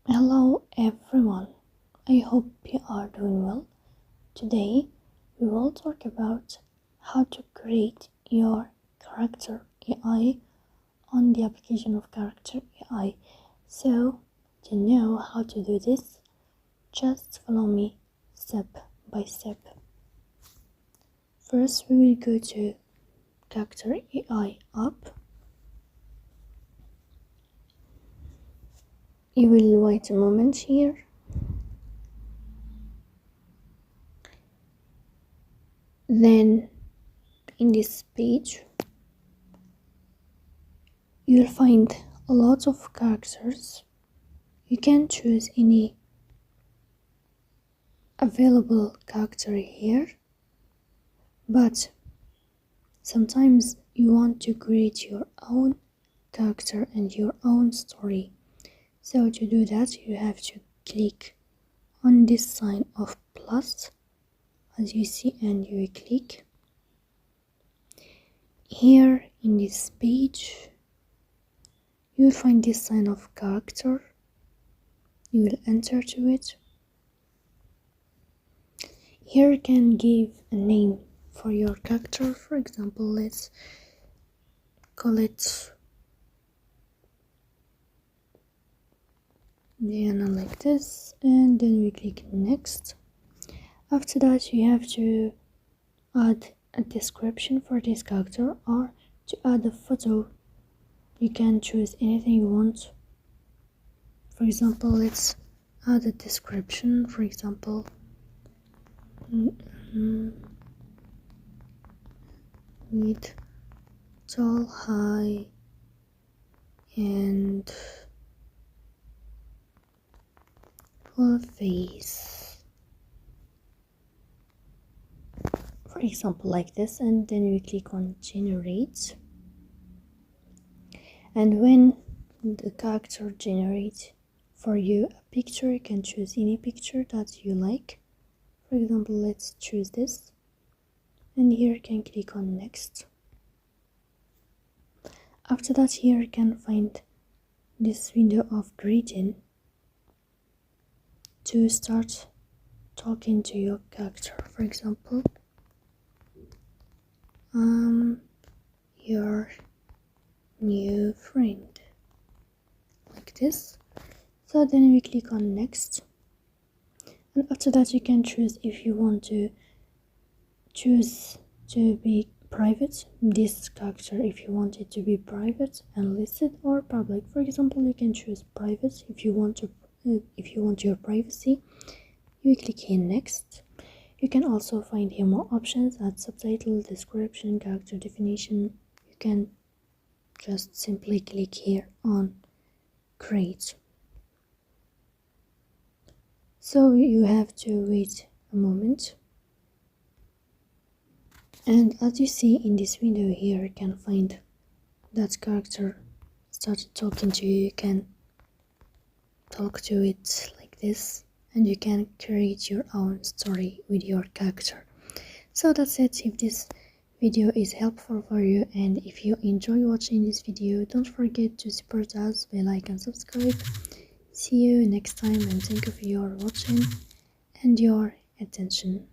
Hello everyone, I hope you are doing well. Today we will talk about how to create your character AI on the application of character AI. So to know how to do this, just follow me step by step. First we will go to character AI app. You will wait a moment here. Then in this page you'll find a lot of characters. You can choose any available character here, but sometimes you want to create your own character and your own story. So to do that you have to click on this sign of plus as you see, and you will click here. In this page you will find this sign of character. You will enter to it. Here you can give a name for your character. For example, let's call it Diana like this, and then we click next. After that you have to add a description for this character, or to add a photo. You can choose anything you want. For example, let's add a description. For example, with tall, high, and full face, for example like this, and then we click on generate. And when the character generates for you a picture, you can choose any picture that you like. For example, let's choose this, and here you can click on next. After that, here you can find this window of greeting to start talking to your character. For example, your new friend, like this. So then we click on next, and after that you can choose if you want to choose to be private this character, if you want it to be private and listed, or public. For example, you can choose private if you want your privacy. You click here next. You can also find here more options at subtitle, description, character definition. You can just simply click here on create. So you have to wait a moment, and as you see in this window here, you can find that character started talking to you. You can talk to it like this, and you can create your own story with your character. So that's it. If this video is helpful for you, and if you enjoy watching this video, don't forget to support us by like and subscribe. See you next time, and thank you for your watching and your attention.